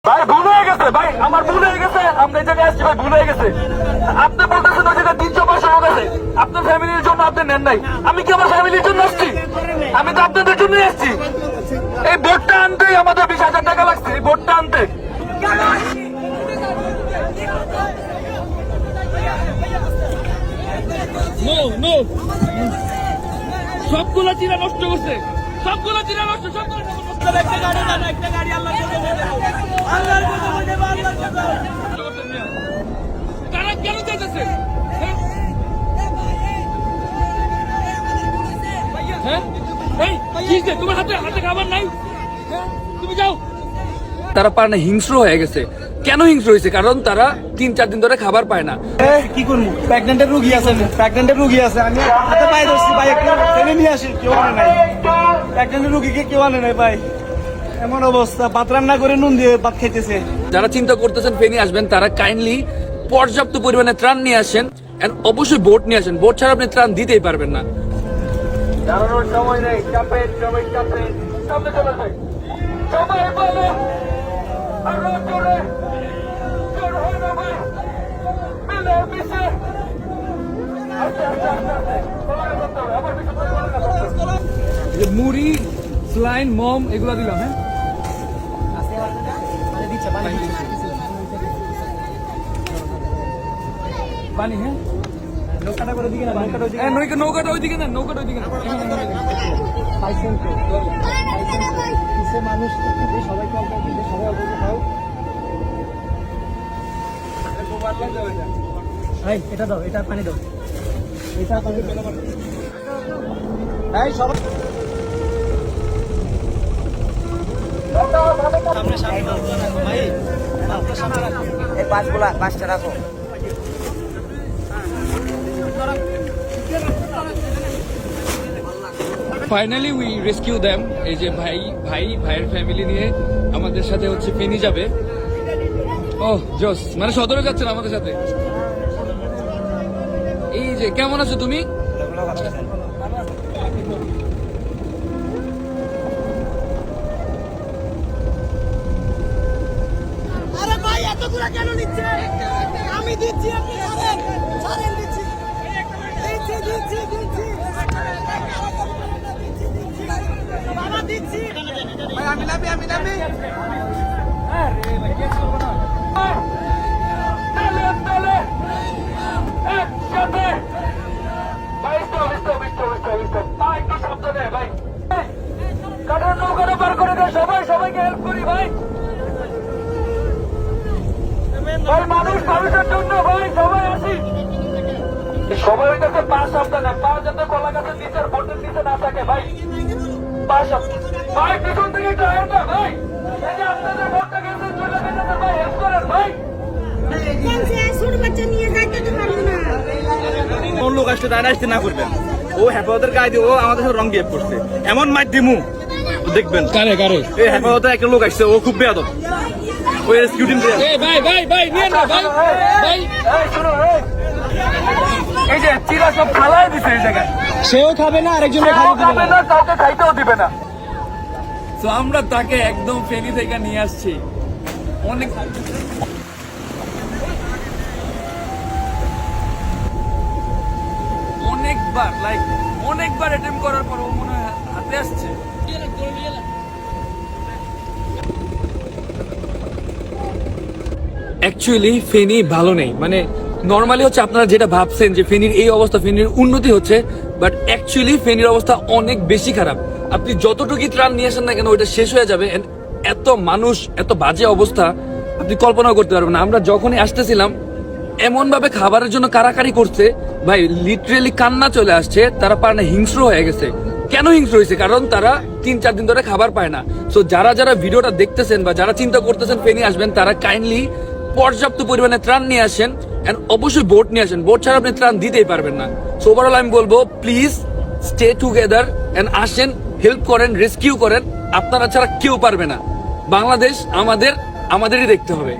ভাই ভুল হয়ে গেছে, ভাই আমার ভুল হয়ে গেছে। আমরা এই জায়গায় আসছি ভাই, ভুল হয়ে গেছে। আপনি বলতেছেন ওই জায়গায় 300 লোক আছে, আপনার ফ্যামিলির জন্য আপনি নেন নাই। আমি কি আমার ফ্যামিলির জন্য আসছি? আমি তো আপনাদের জন্যই আসছি। এই ভোটটা আনতেই আমাদের 20,000 টাকা লাগছে, এই ভোটটা আনতে। সবগুলো চিরা নষ্ট করছে, সবগুলো চিরা নষ্ট, সবগুলো একটা গাড়ি আল্লাহ তারা কেন চাইতেছে? তোমার হাতে হাতে খাবার নাই, তুমি যাও। তারা পায় না, হিংস্র হয়ে গেছে। কেন হিংস্র হয়েছে? কারণ তারা 3-4 দিন ধরে খাবার পায় না। কি করবো, প্রেগনেন্টের রুগী আছে, আমি হাতে পায়ে ধরছি ভাই, একটু টেনে নিয়ে আসি, কেউ আনে নাই। প্রেগনেন্টের রুগীকে কেউ আনে নাই ভাই, এমন অবস্থা, ভাত রান্না করে নুন দিয়ে ভাত খাইতেছে। যারা চিন্তা করতেছেন ফেনী আসবেন, তারা কাইন্ডলি পর্যাপ্ত পরিমাণে ত্রাণ নিয়ে আসেন, এন্ড অবশ্যই বোট নিয়ে আসেন। বোট ছাড়া আপনি ত্রাণ দিতেই পারবেন না। দাঁড়ানোর সময় নেই, চাপেন, সবাই চাপেন, সামনে চলে যাই, সবাই বলো আরো জোরে, জোর হয় না ভাই, মিলে মিশে আস্তে আস্তে আস্তে আস্তে চলাফেরা করতে হবে। আমার পিছনে মুড়ি, স্লাইন, মম এগুলো দিলাম। হ্যাঁ, পানি। হ্যাঁ, নৌকাটা ওইদিকে না, নৌকাটা ওইদিকে না। মানুষ সবাই এটা দাও, এটা পানি দাও, এটা পানি সবাই পাঁচটা রাখো। Finally we rescue them. এই যে ভাইয়ের ফ্যামিলি নিয়ে আমাদের সাথে হচ্ছে ফেনী যাবে। ও জোস, মানে সদরে যাচ্ছেন আমাদের সাথে। এই যে, কেমন আছো তুমি? আরে ভাই এতগুলা কেন নিচ্ছে? আমি দিচ্ছি, আপনি ছাড়েন, দিচ্ছি। বাবা দিচ্ছি, আমি নামি একসাথে ভাই, একটু শব্দ নেই ভাই, কাটার নৌকাটা পার করে দেয়। সবাইকে হেল্প করি ভাই। মানুষের জন্য ভাই, সবাই আসি। সবাই হইতেছে পা সাবধানে, পা যাতে কলা গাছের নিচের বোটের নিচে না থাকে ভাই। পা সাবধানে ভাই, পিছন থেকে যায় না ভাই। এই যে আপনাদের বোটটা গেছে, চলে গেছে ভাই, হেল্প করেন ভাই। ছোট বাচ্চা নিয়ে যাইতে তো পারবো না। কোন লোক আসলে তারা আসতে না করবেন, ও হেফাজতের গায়ে দিয়ে ও আমাদের সাথে রং বিহেভ করছে, এমন মাইর দিমু দেখবেন। কারে এই হেফাজতের একটা লোক আসছে, ও খুব বেয়াদব, ওই রেস্কিউ টিম। ভাই নিয়ে না ভাই, শুনো, এই যে চিরা সব খালাই দিছে এই জায়গায়। সেও খাবে না, আরেকজনে খাবে না, কাউকে খাইতেও দিবে না। তো আমরা তাকে একদম ফেনী থেকে নিয়ে আসছি। অনেকবার অ্যাটেম্প করার পর ও মনে হয় হাতে আসছে। অ্যাকচুয়ালি ফেনী ভালো নেই, মানে নর্মালি হচ্ছে আপনারা যেটা ভাবছেন যে ফেনীর এই অবস্থা, ফেনীর উন্নতি হচ্ছে, বাট অ্যাকচুয়ালি ফেনীর অবস্থা অনেক বেশি খারাপ। আপনি যতটুকুই ত্রাণ নিয়ে আসেন না কেন, ওইটা শেষ হয়ে যাবে। এত মানুষ, এত বাজে অবস্থা, আপনি কল্পনাও করতে পারবেন না। আমরা যখনই আসতেছিলাম, এমন ভাবে খাবারের জন্য কারাকারি করছে ভাই, লিটারেলি কান্না চলে আসছে। তারা পায় না, হিংস্র হয়ে গেছে। কেন হিংস্র হয়েছে? কারণ তারা 3-4 দিন ধরে খাবার পায় না। সো যারা ভিডিওটা দেখতেছেন বা যারা চিন্তা করতেছেন ফেনী আসবেন, তারা কাইন্ডলি পর্যাপ্ত পরিমাণে ত্রাণ নিয়ে আসেন, এন্ড অবশ্যই বোট নিয়ে আসেন। বোট ছাড়া আপনি ত্রাণ দিতেই পারবেন না। সো ওভারঅল আমি বলবো, প্লিজ স্টে টুগেদার এন্ড আসেন, হেল্প করেন, রেস্কিউ করেন। আপনারা ছাড়া কেউ পারবে না। বাংলাদেশ আমাদেরই দেখতে হবে।